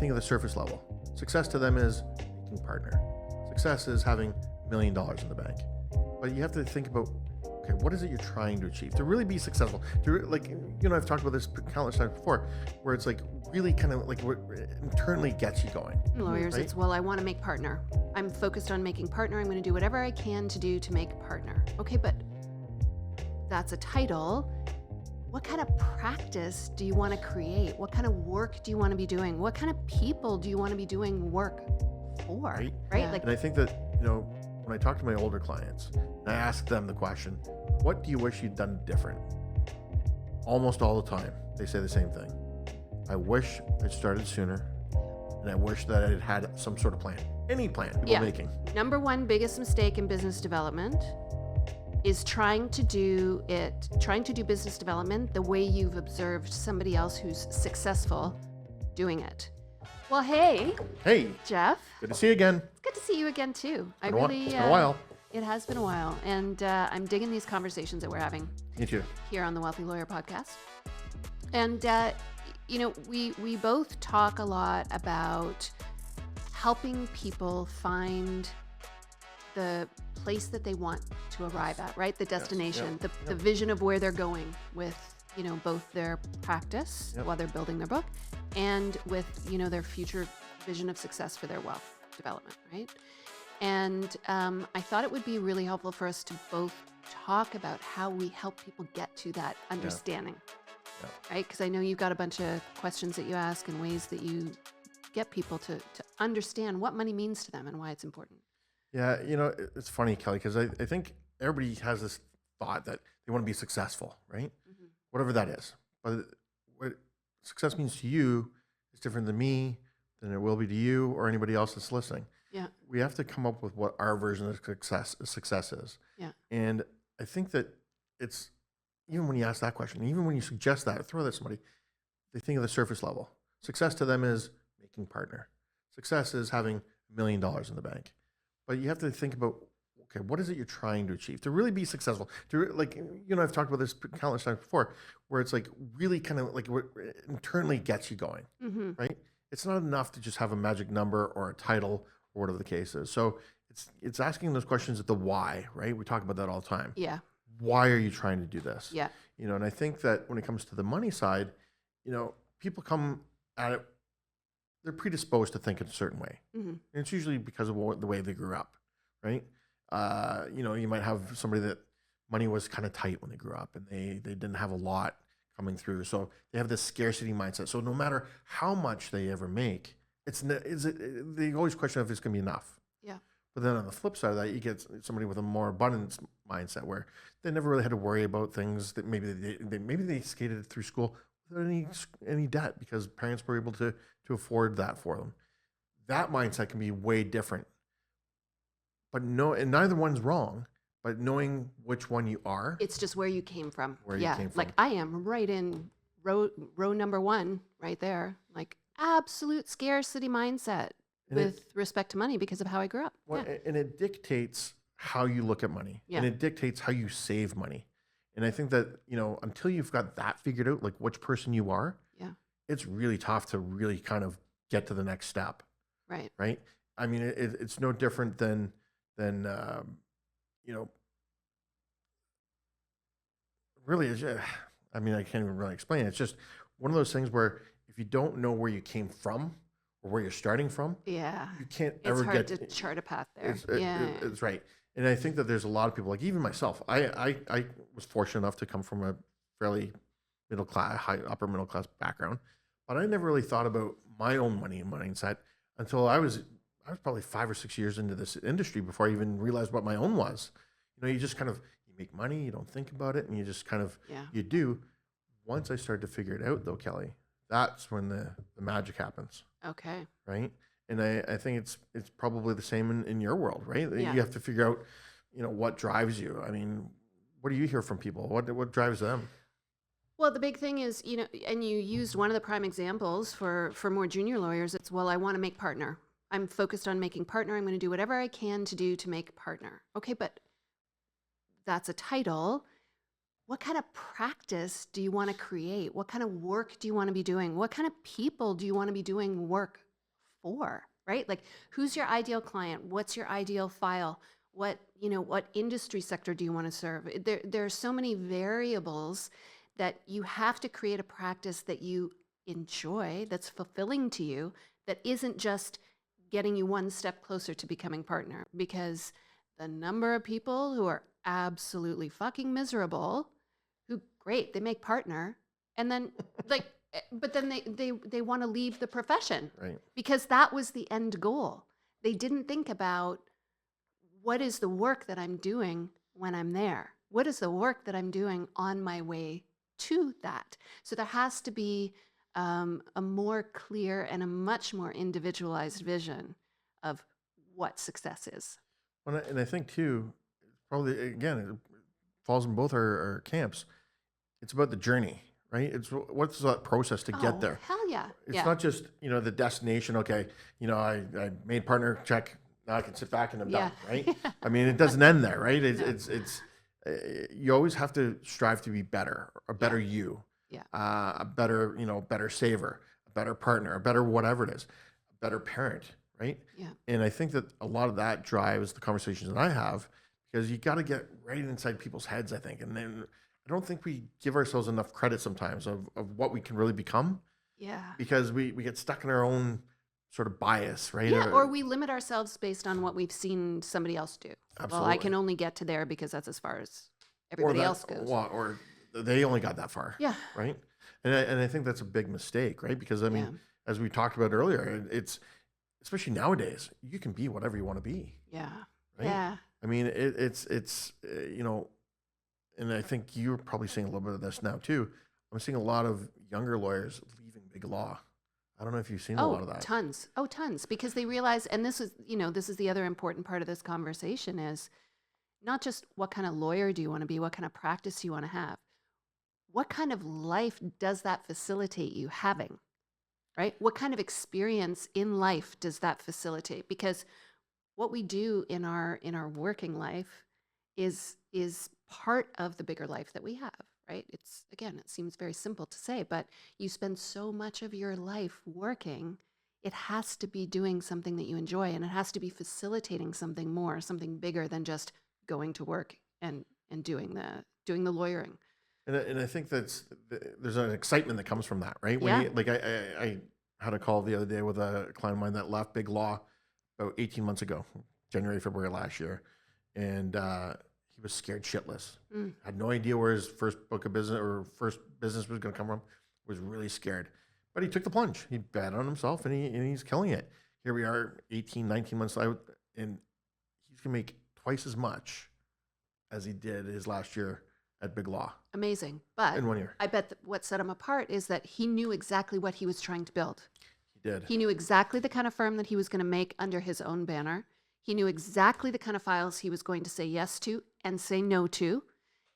think of the surface level. Success to them is making partner. Success is having $1 million in the bank. But you have to think about, okay, what is it you're trying to achieve? To really be successful, I've talked about this countless times before, where it's like really kind of like what internally gets you going. Lawyers, right? it's, well, I want to make partner. I'm focused on making partner. I'm going to do whatever I can to do to make partner. Okay, but that's a title. What kind of practice do you want to create? What kind of work do you want to be doing? What kind of people do you want to be doing work for? Right? Yeah. And I think that, when I talk to my older clients, and I ask them the question, what do you wish you'd done different? Almost all the time, they say the same thing. I wish I'd started sooner, and I wish that I'd had some sort of plan. Any plan people making. Number one biggest mistake in business development is trying to do business development the way you've observed somebody else who's successful doing it. Well, hey, Jeff. Good to see you again. It's good to see you again too. It's been a while. It has been a while, and I'm digging these conversations that we're having. Me too. Here on the Wealthy Lawyer podcast, and we both talk a lot about helping people find the place that they want to arrive at, right? The destination, the vision of where they're going with, both their practice while they're building their book and with, their future vision of success for their wealth development, right? And I thought it would be really helpful for us to both talk about how we help people get to that understanding, right? Because I know you've got a bunch of questions that you ask and ways that you get people to understand what money means to them and why it's important. Yeah, it's funny, Kelly, because I think everybody has this thought that they want to be successful, right? Mm-hmm. Whatever that is. But what success means to you is different than me, than it will be to you or anybody else that's listening. Yeah. We have to come up with what our version of success is. Yeah. And I think that it's, even when you ask that question, even when you suggest that, or throw that at somebody, they think of the surface level. Success to them is making partner. Success is having $1 million in the bank. But you have to think about, okay, what is it you're trying to achieve? To really be successful, I've talked about this countless times before, where it's like really kind of like what internally gets you going, right? It's not enough to just have a magic number or a title or whatever the case is. So it's asking those questions at the why, right? We talk about that all the time. Yeah. Why are you trying to do this? Yeah. And I think that when it comes to the money side, people come at it, they're predisposed to think in a certain way. Mm-hmm. And it's usually because of the way they grew up, right? You might have somebody that money was kind of tight when they grew up and they didn't have a lot coming through. So they have this scarcity mindset. So no matter how much they ever make, they always question if it's going to be enough. Yeah. But then on the flip side of that, you get somebody with a more abundance mindset where they never really had to worry about things that maybe they skated through school without any debt because parents were able to afford that for them. That mindset can be way different. But and neither one's wrong, but knowing which one you are. It's just where you came from. You came from. Like I am right in row number one right there. Like absolute scarcity mindset with respect to money because of how I grew up. Well, and it dictates how you look at money. Yeah. And it dictates how you save money. And I think that, until you've got that figured out, like which person you are, it's really tough to really kind of get to the next step. Right. Right. I mean, it's no different than really, I mean, I can't even really explain it. It's just one of those things where if you don't know where you came from or where you're starting from, you can't ever get. It's hard to chart a path there. It's right. And I think that there's a lot of people, like even myself, I was fortunate enough to come from a fairly upper middle class background, but I never really thought about my own money and mindset until I was probably 5 or 6 years into this industry before I even realized what my own was. You just kind of, you make money, you don't think about it, and you just kind of, you do. Once I started to figure it out though, Kelly, that's when the magic happens. Okay. Right? And I think it's probably the same in your world, right? Yeah. You have to figure out, what drives you. I mean, what do you hear from people? What drives them? Well, the big thing is, and you used one of the prime examples for more junior lawyers. It's, well, I want to make partner. I'm focused on making partner. I'm going to do whatever I can to do to make partner. Okay, but that's a title. What kind of practice do you want to create? What kind of work do you want to be doing? What kind of people do you want to be doing work for, right? Like, who's your ideal client? What's your ideal file? What, what industry sector do you want to serve? There are so many variables that you have to create a practice that you enjoy, that's fulfilling to you, that isn't just getting you one step closer to becoming partner. Because the number of people who are absolutely fucking miserable, who, great, they make partner, and then like, but then they want to leave the profession, Right. because that was the end goal. They didn't think about, what is the work that I'm doing when I'm there? What is the work that I'm doing on my way to that? So there has to be a more clear and a much more individualized vision of what success is. Well, and I think too, probably again, it falls in both our camps. It's about the journey, right? It's what's that process to get there. Hell yeah. It's not just, the destination. Okay, I made partner, check. Now I can sit back and I'm done, right? I mean, it doesn't end there, right? It's you always have to strive to be better, a better you, a better, better saver, a better partner, a better whatever it is, a better parent, right? Yeah. And I think that a lot of that drives the conversations that I have, because you got to get right inside people's heads, I think. And then I don't think we give ourselves enough credit sometimes of what we can really become. Yeah. Because we get stuck in our own sort of bias, right? Yeah, or we limit ourselves based on what we've seen somebody else do. Absolutely. Well, I can only get to there because that's as far as everybody else goes. Or they only got that far. Yeah. Right? And I think that's a big mistake, right? Because, I mean, as we talked about earlier, it's, especially nowadays, you can be whatever you want to be. Yeah. Right? Yeah. I mean, it's and I think you're probably seeing a little bit of this now too. I'm seeing a lot of younger lawyers leaving big law. I don't know if you've seen a lot of that. Tons. Oh, tons. Because they realize, and this is the other important part of this conversation, is not just what kind of lawyer do you want to be, what kind of practice you want to have. What kind of life does that facilitate you having, right? What kind of experience in life does that facilitate? Because what we do in our working life is part of the bigger life that we have. Right? It's, again, it seems very simple to say, but you spend so much of your life working, it has to be doing something that you enjoy, and it has to be facilitating something more, something bigger than just going to work and doing the lawyering. And I think there's an excitement that comes from that, right? When I had a call the other day with a client of mine that left big law about 18 months ago, January, February last year. And he was scared shitless. Had no idea where his first book of business or first business was going to come from. Was really scared, but he took the plunge. He bet on himself, and he's killing it. Here we are, 18, 19 months out, and he's going to make twice as much as he did his last year at big law. Amazing, but in 1 year, I bet what set him apart is that he knew exactly what he was trying to build. He did. He knew exactly the kind of firm that he was going to make under his own banner. He knew exactly the kind of files he was going to say yes to and say no to.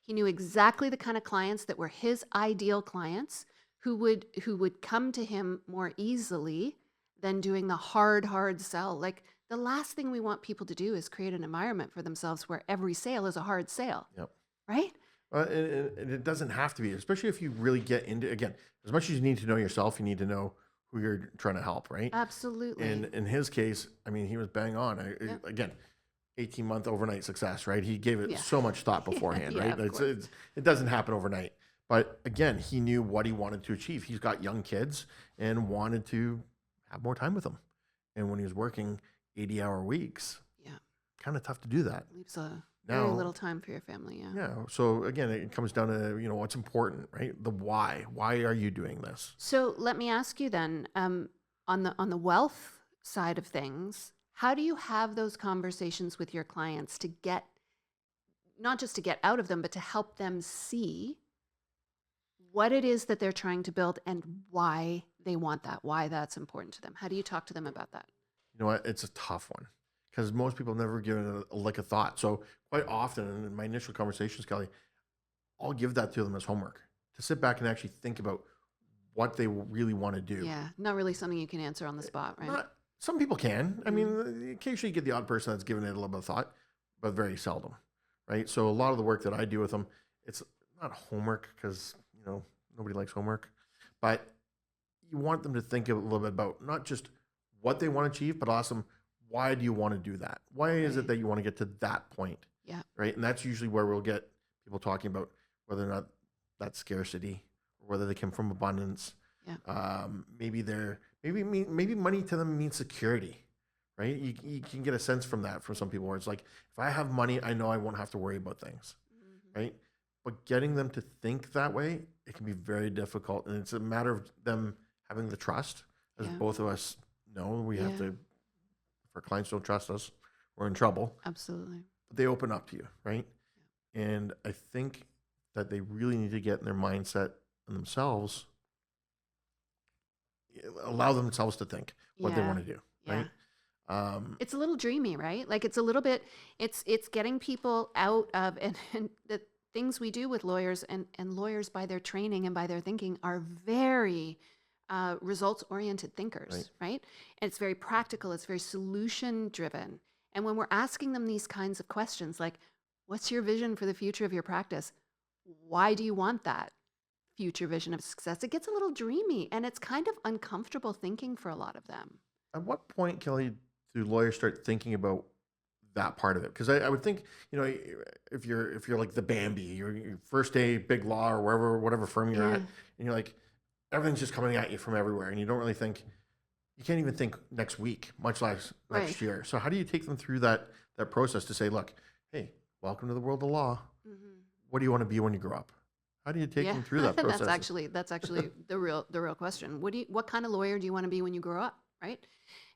He knew exactly the kind of clients that were his ideal clients, who would come to him more easily than doing the hard sell. Like, the last thing we want people to do is create an environment for themselves where every sale is a hard sale. Yep. Right? And it doesn't have to be, especially if you really get into, again, as much as you need to know yourself, you need to know who you're trying to help, right? Absolutely. And in his case, I mean, he was bang on. Again, 18-month overnight success, right? He gave it so much thought beforehand, right? It doesn't happen overnight. But again, he knew what he wanted to achieve. He's got young kids and wanted to have more time with them. And when he was working 80-hour weeks, kind of tough to do that. Leaves very little time for your family, Yeah. So again, it comes down to, what's important, right? The why. Why are you doing this? So let me ask you then, on the wealth side of things, how do you have those conversations with your clients to get, not just to get out of them, but to help them see what it is that they're trying to build and why they want that, why that's important to them? How do you talk to them about that? You know what? It's a tough one, because most people have never given it a thought. So quite often in my initial conversations, Kelly, I'll give that to them as homework, to sit back and actually think about what they really want to do. Yeah, not really something you can answer on the spot, right? Some people can. I mean, occasionally you get the odd person that's given it a little bit of thought, but very seldom, right? So a lot of the work that I do with them, it's not homework, because, nobody likes homework, but you want them to think a little bit about not just what they want to achieve, but I'll ask them, why do you want to do that? Why is it Right. that you want to get to that point? Yeah. Right. And that's usually where we'll get people talking about whether or not that's scarcity or whether they come from abundance. Yeah. Maybe money to them means security, right? You can get a sense from that from some people where it's like, if I have money, I know I won't have to worry about things, Mhm. right? But getting them to think that way, it can be very difficult. And it's a matter of them having the trust, as Yeah. both of us know. We have Yeah. to, if our clients don't trust us, we're in trouble. Absolutely. But they open up to you, right? And I think that they really need to get in their mindset and themselves, allow themselves to think what they Yeah. want to do, Yeah. right? It's a little dreamy, right? Like it's a little bit, it's getting people out of, and the things we do with lawyers, and lawyers by their training and by their thinking are very results oriented thinkers, right? And it's very practical, it's very solution driven. And when we're asking them these kinds of questions, like, what's your vision for the future of your practice? Why do you want that future vision of success? It gets a little dreamy, and it's kind of uncomfortable thinking for a lot of them. At what point, Kelly, do lawyers start thinking about that part of it? Because I would think, if you're like the Bambi, your first day big law or whatever firm you're Yeah. at, and you're like, everything's just coming at you from everywhere, and you don't really think, you can't even think next week, much less next Right. year. So how do you take them through that process to say, look, hey, welcome to the world of law. Mhm. What do you want to be when you grow up? How do you take Yeah, them through that process? that's actually the real question. What kind of lawyer do you want to be when you grow up, right?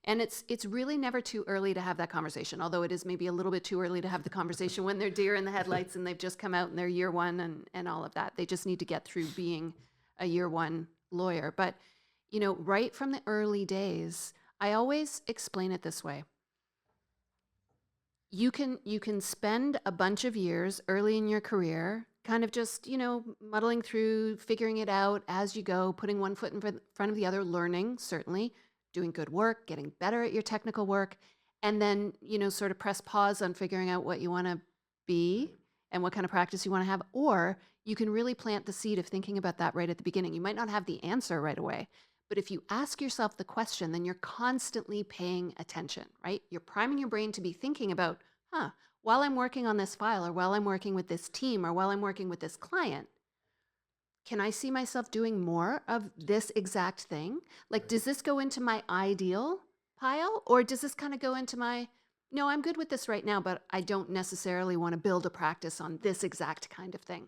And it's really never too early to have that conversation. Although it is maybe a little bit too early to have the conversation when they're deer in the headlights and they've just come out in their year one and all of that. They just need to get through being a year one lawyer. But right from the early days, I always explain it this way. You can spend a bunch of years early in your career kind of just, muddling through, figuring it out as you go, putting one foot in front of the other, learning, certainly, doing good work, getting better at your technical work, and then, sort of press pause on figuring out what you want to be and what kind of practice you want to have. Or you can really plant the seed of thinking about that right at the beginning. You might not have the answer right away, but if you ask yourself the question, then you're constantly paying attention, right? You're priming your brain to be thinking about, while I'm working on this file, or while I'm working with this team, or while I'm working with this client, can I see myself doing more of this exact thing? Like, does this go into my ideal pile, or does this kind of go into my, no, I'm good with this right now, but I don't necessarily want to build a practice on this exact kind of thing.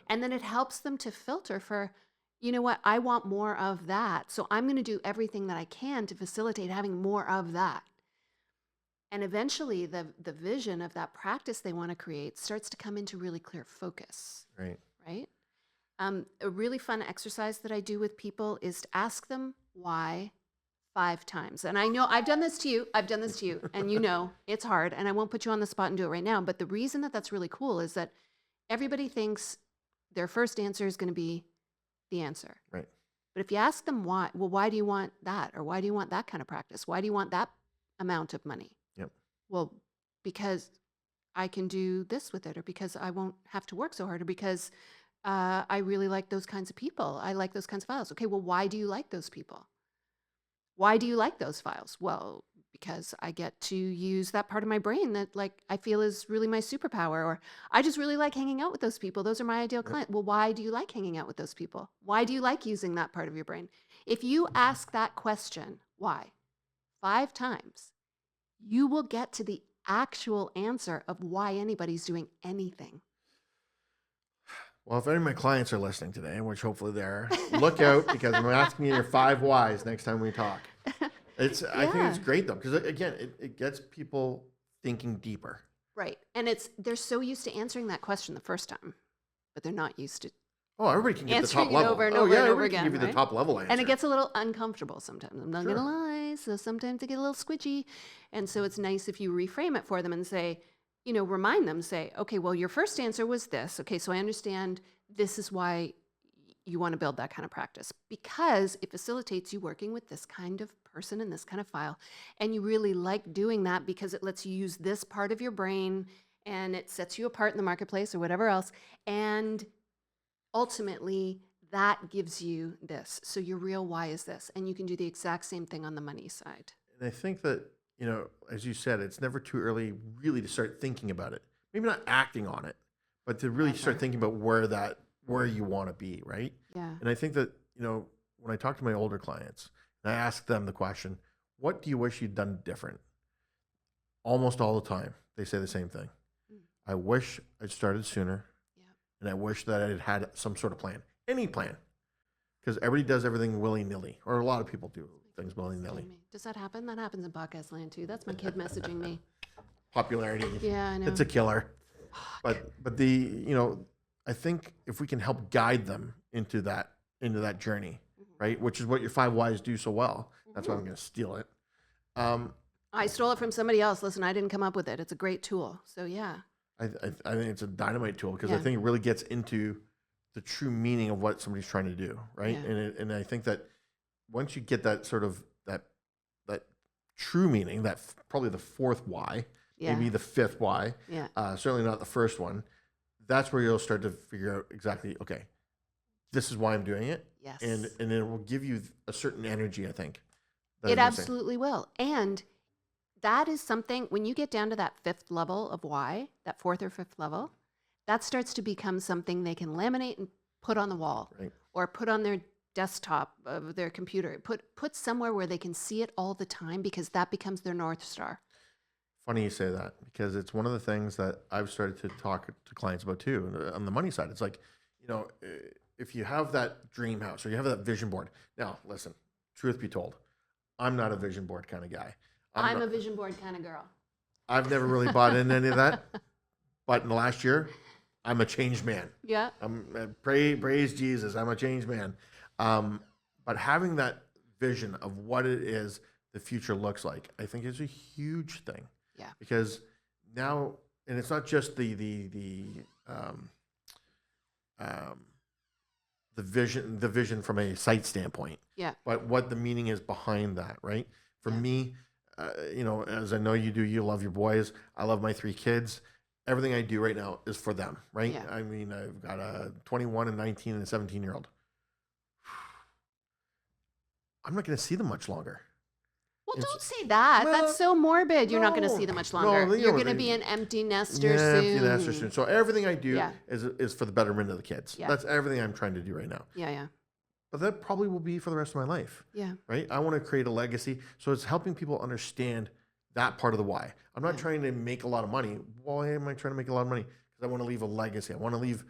And then it helps them to filter for, you know what, I want more of that. So I'm going to do everything that I can to facilitate having more of that. And eventually the vision of that practice they want to create starts to come into really clear focus, Right. right? A really fun exercise that I do with people is to ask them why 5 times. And I know I've done this to you, and it's hard, and I won't put you on the spot and do it right now. But the reason that that's really cool is that everybody thinks their first answer is going to be the answer. Right. But if you ask them why, well, why do you want that? Or why do you want that kind of practice? Why do you want that amount of money? Yep. Well, because I can do this with it, or because I won't have to work so hard, or because I really like those kinds of people. I like those kinds of files. Okay, well, why do you like those people? Why do you like those files? Well, because I get to use that part of my brain that, like, I feel is really my superpower, or I just really like hanging out with those people. Those are my ideal client. Well, why do you like hanging out with those people? Why do you like using that part of your brain? If you ask that question, why, 5 times, you will get to the actual answer of why anybody's doing anything. Well, if any of my clients are listening today, which hopefully they are, look out, because I'm asking you your 5 whys next time we talk. I think it's great though, because again, it gets people thinking deeper. Right. And they're so used to answering that question the first time, but they're not used to Oh, everybody can get the answering top it level. over and Oh, over yeah, and over everybody can again. give you the Right? top level answer. And it gets a little uncomfortable sometimes. I'm not Sure. going to lie. So sometimes they get a little squidgy. And so it's nice if you reframe it for them and say, remind them, say, okay, well, your first answer was this. Okay, so I understand this is why you want to build that kind of practice, because it facilitates you working with this kind of person in this kind of file. And you really like doing that because it lets you use this part of your brain, and it sets you apart in the marketplace or whatever else. And ultimately, that gives you this. So your real why is this. And you can do the exact same thing on the money side. And I think that, as you said, it's never too early really to start thinking about it. Maybe not acting on it, but to really start thinking about where you want to be, right? Yeah. And I think that, when I talk to my older clients and I ask them the question, what do you wish you'd done different? Almost all the time, they say the same thing. I wish I'd started sooner. Yeah. And I wish that I had had some sort of plan, any plan. Because everybody does everything willy-nilly, or a lot of people do things willy-nilly. Does that happen? That happens in podcast land too. That's my kid messaging me. Popularity. Yeah, I know. It's a killer. But I think if we can help guide them into that journey, right? Which is what your 5 whys do so well. That's why I'm going to steal it. I stole it from somebody else. Listen, I didn't come up with it. It's a great tool. So yeah. I think it's a dynamite tool because Yeah. I think it really gets into the true meaning of what somebody's trying to do, right? Yeah. And I think that once you get that sort of that true meaning, that probably the 4th why, Yeah. maybe the 5th why, Yeah. certainly not the first one, that's where you'll start to figure out exactly, okay, this is why I'm doing it. Yes. And it will give you a certain energy, I think. that It is missing. absolutely will. And that is something, when you get down to that 5th level of why, that 4th or 5th level, that starts to become something they can laminate and put on the wall, Right. or put on their desktop of their computer, put somewhere where they can see it all the time, because that becomes their North Star. Funny you say that, because it's one of the things that I've started to talk to clients about too on the money side. It's like, if you have that dream house or you have that vision board. Now, listen, truth be told, I'm not a vision board kind of guy. I'm a vision board kind of girl. I've never really bought into any of that. But in the last year, I'm a changed man. Yeah. Praise Jesus, I'm a changed man. But having that vision of what it is the future looks like, I think is a huge thing. Yeah. Because now, and it's not just the vision from a site standpoint. Yeah. But what the meaning is behind that, right? For me, as I know you do, you love your boys. I love my 3 kids. Everything I do right now is for them, right? Yeah. I mean, I've got a 21, a 19, and a 17-year-old. I'm not going to see them much longer. Well, don't say that. Well, That's so morbid. You're not going to no. see them much No, longer. you You're know, going to they- be an empty nester Yeah, soon. empty nester soon. So everything I do Yeah. is for the betterment of the kids. Yeah. That's everything I'm trying to do right now. Yeah, yeah, But that probably will be for the rest of my life, yeah. right? I want to create a legacy. So it's helping people understand that part of the why. I'm not Yeah. trying to make a lot of money. Why am I trying to make a lot of money? Because I want to leave a legacy. I want to leave,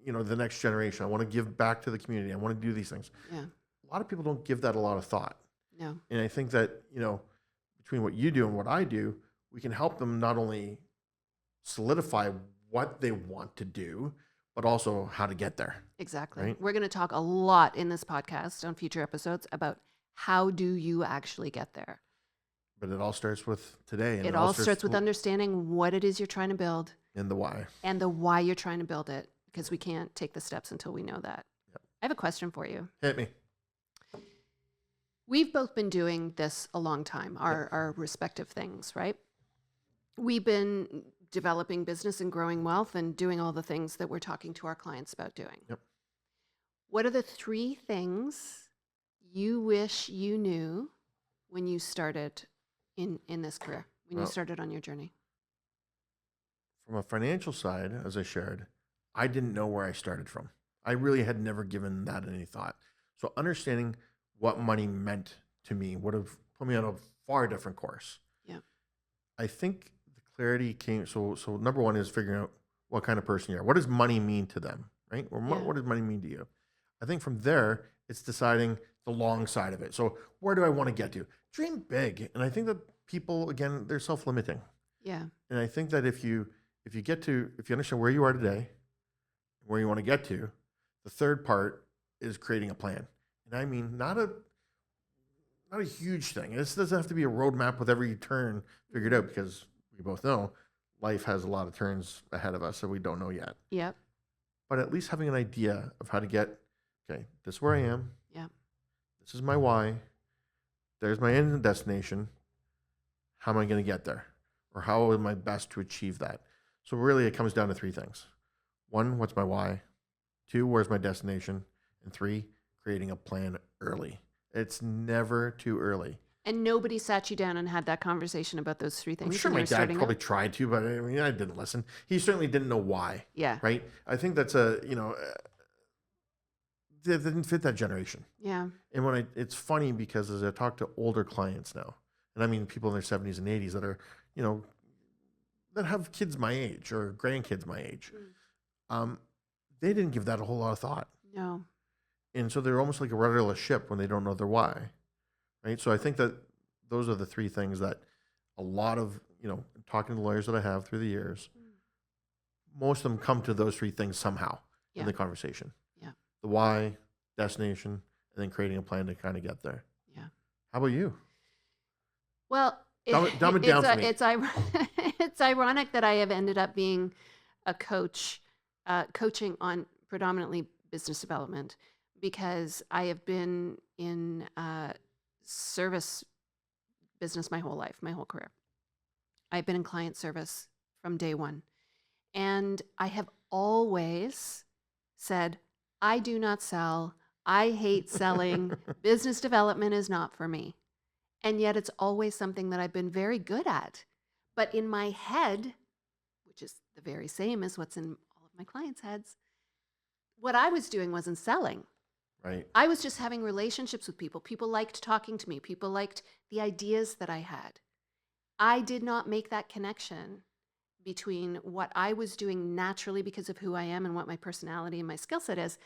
the next generation. I want to give back to the community. I want to do these things. Yeah. A lot of people don't give that a lot of thought. No. And I think that, between what you do and what I do, we can help them not only solidify what they want to do, but also how to get there. Exactly. Right? We're going to talk a lot in this podcast on future episodes about how do you actually get there. But it all starts with today. And It all starts with understanding what it is you're trying to build and the why. and the why you're trying to build it, because we can't take the steps until we know that. Yep. I have a question for you. Hit me. We've both been doing this a long time, our respective things, right? We've been developing business and growing wealth and doing all the things that we're talking to our clients about doing. Yep. What are the 3 things you wish you knew when you started in this career, when you Well- started on your journey? From a financial side, as I shared, I didn't know where I started from. I really had never given that any thought. So understanding what money meant to me would have put me on a far different course. Yeah. I think the clarity came. So number one is figuring out what kind of person you are. What does money mean to them, right? Or Yeah. what does money mean to you? I think from there, it's deciding the long side of it. So where do I want to get to? Dream big. And I think that people, again, they're self-limiting. Yeah. And I think that if you understand where you are today, where you want to get to, the third part is creating a plan. And I mean, not a huge thing. This doesn't have to be a roadmap with every turn figured out, because we both know life has a lot of turns ahead of us that we don't know yet. Yep. But at least having an idea of how to get, okay, this is where I am. Yep. This is my why. There's my end destination. How am I going to get there? Or how am I best to achieve that? So really it comes down to 3 things. 1, what's my why? 2, where's my destination? And 3, creating a plan early. It's never too early. And nobody sat you down and had that conversation about those three things. I'm sure when my you were dad starting probably out? tried to, but I mean, I didn't listen. He certainly didn't know why. Yeah. Right. I think that's they didn't fit that generation. Yeah. And it's funny because as I talk to older clients now, and I mean people in their 70s and 80s that are, that have kids my age or grandkids my age, they didn't give that a whole lot of thought. No. And so they're almost like a rudderless ship when they don't know their why. Right. So I think that those are the three things that a lot of, talking to lawyers that I have through the years, most of them come to those three things somehow in the conversation. Yeah. The why, destination, and then creating a plan to kind of get there. Yeah. How about you? Well, Dumb it down for me. It's ironic that I have ended up being a coach, coaching on predominantly business development, because I have been in service business my whole life, my whole career. I've been in client service from day one. And I have always said, I do not sell. I hate selling. Business development is not for me. And yet it's always something that I've been very good at. But in my head, which is the very same as what's in all of my clients' heads, what I was doing wasn't selling. Right. I was just having relationships with people. People liked talking to me. People liked the ideas that I had. I did not make that connection between what I was doing naturally because of who I am and what my personality and my skill set is,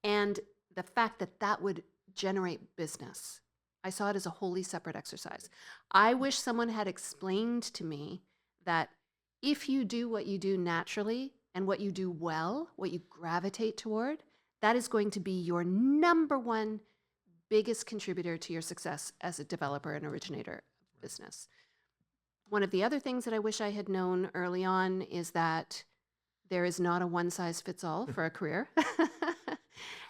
and the fact that that would generate business. I saw it as a wholly separate exercise. I wish someone had explained to me that if you do what you do naturally and what you do well, what you gravitate toward, that is going to be your number one biggest contributor to your success as a developer and originator of business. One of the other things that I wish I had known early on is that there is not a one size fits all for a career.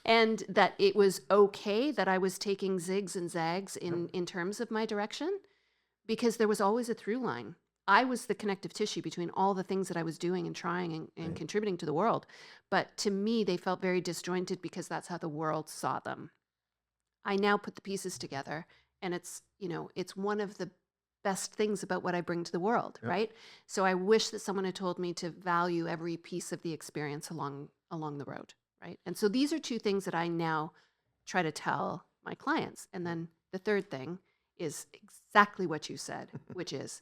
And that it was okay that I was taking zigs and zags in terms of my direction, because there was always a through line. I was the connective tissue between all the things that I was doing and trying and contributing to the world. But to me, they felt very disjointed because that's how the world saw them. I now put the pieces together, and it's one of the best things about what I bring to the world, right? So I wish that someone had told me to value every piece of the experience along the road, right? And so these are two things that I now try to tell my clients. And then the third thing is exactly what you said, which is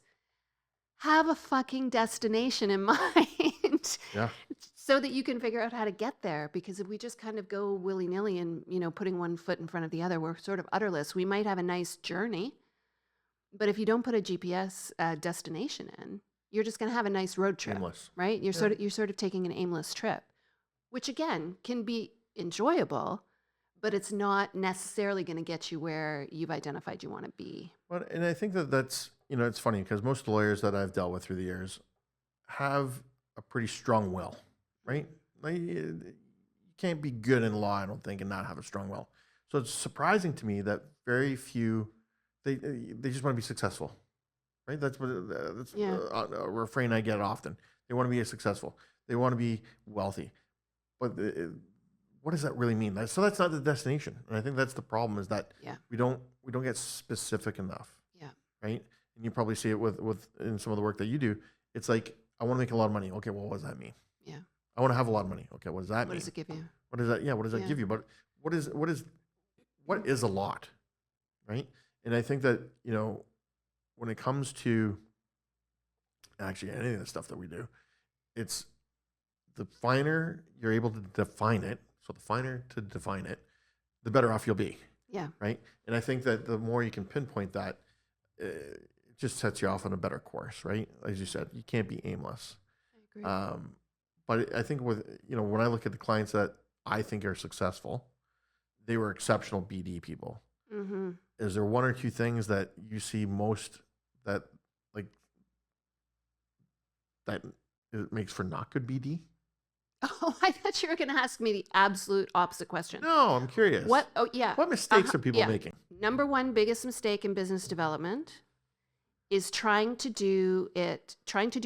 have a fucking destination in mind. Yeah. So that you can figure out how to get there. Because if we just kind of go willy-nilly and, putting one foot in front of the other, we're sort of utterless. We might have a nice journey, but if you don't put a GPS destination in, you're just going to have a nice road trip, Aimless. right? You're sort of taking an aimless trip, which again can be enjoyable, but it's not necessarily going to get you where you've identified you want to be. Well, and I think that's, it's funny because most lawyers that I've dealt with through the years have a pretty strong will, right? Like, you can't be good in law, I don't think, and not have a strong will. So it's surprising to me that very few, they just want to be successful, right? That's a refrain I get often. They want to be successful. They want to be wealthy. But what does that really mean? So that's not the destination. And I think that's the problem, is that we don't get specific enough. Yeah. Right? And you probably see it with in some of the work that you do. It's like, I want to make a lot of money. Okay, well, what does that mean? Yeah. I want to have a lot of money. Okay, what does that mean? What does it give you? What does that? Yeah, what does that give you? But what is a lot, right? And I think that when it comes to actually any of the stuff that we do, it's the finer you're able to define it. So the finer to define it, the better off you'll be. Yeah. Right. And I think that the more you can pinpoint that, it just sets you off on a better course, right? As you said, you can't be aimless. I agree. But I think with, when I look at the clients that I think are successful, they were exceptional BD people. Mm-hmm. Is there one or two things that you see most that it makes for not good BD? Oh, I thought you were going to ask me the absolute opposite question. No, I'm curious. What? Oh, yeah. What mistakes are people making? Number one biggest mistake in business development is trying to do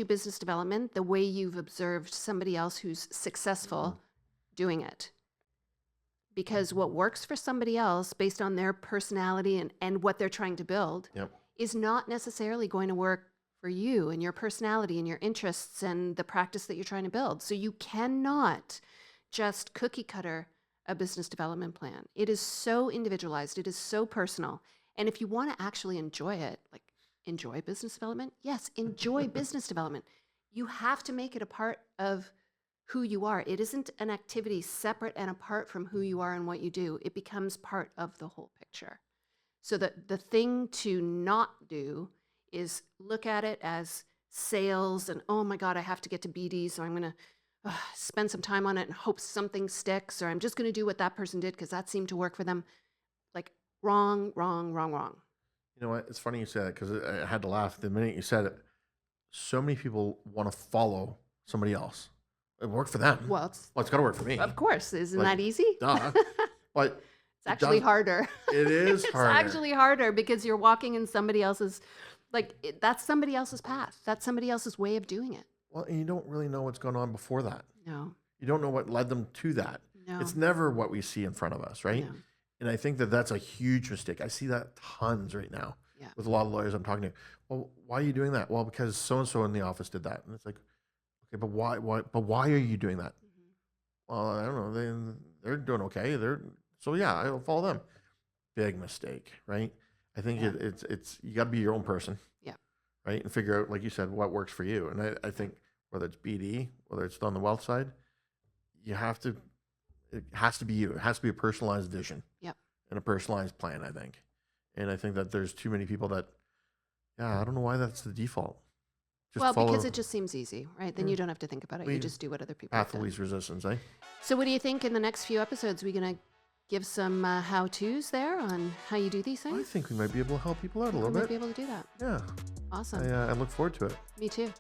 business development the way you've observed somebody else who's successful doing it. because what works for somebody else based on their personality and what they're trying to build Yep. is not necessarily going to work for you and your personality and your interests and the practice that you're trying to build. So you cannot just cookie cutter a business development plan. It is so individualized. It is so personal. And if you want to actually enjoy it, like enjoy business development, yes, enjoy business development. You have to make it a part of who you are. It isn't an activity separate and apart from who you are and what you do. It becomes part of the whole picture. So the thing to not do is look at it as sales and, oh my God, I have to get to BD, so I'm going to spend some time on it and hope something sticks, or I'm just going to do what that person did because that seemed to work for them. Like wrong, wrong, wrong, wrong. You know what? It's funny you said it because I had to laugh the minute you said it. So many people want to follow somebody else. It worked for them. Well, It's got to work for me. of course. Isn't Like, that easy? Duh. But It's actually harder. it is harder. It's actually harder because you're walking in somebody else's, that's somebody else's path. That's somebody else's way of doing it. Well, and you don't really know what's going on before that. No, You don't know what led them to that. no. It's never what we see in front of us, right? No. And I think that that's a huge mistake. I see that tons right now Yeah. with a lot of lawyers I'm talking to. Well, why are you doing that? Well, because so and so in the office did that, and it's like, okay, but why? But why are you doing that? Well, I don't know. They're doing okay. So yeah, I'll follow them. Big mistake, right? I think Yeah. it's you got to be your own person. Yeah. Right, and figure out, like you said, what works for you. And I think whether it's BD, whether it's on the wealth side, you have to. It has to be you. It has to be a personalized vision. Yep. And a personalized plan, I think. And I think that there's too many people that, yeah, I don't know why that's the default. Just Well, follow because it just seems easy, right? Then Yeah. you don't have to think about it. You We- just do what other people have path of done. least resistance, eh? So what do you think in the next few episodes? We're going to give some how-tos there on how you do these I things? think we might be able to help people out a We little might bit. be able to do that. Yeah, Awesome. I look forward to it. Me too.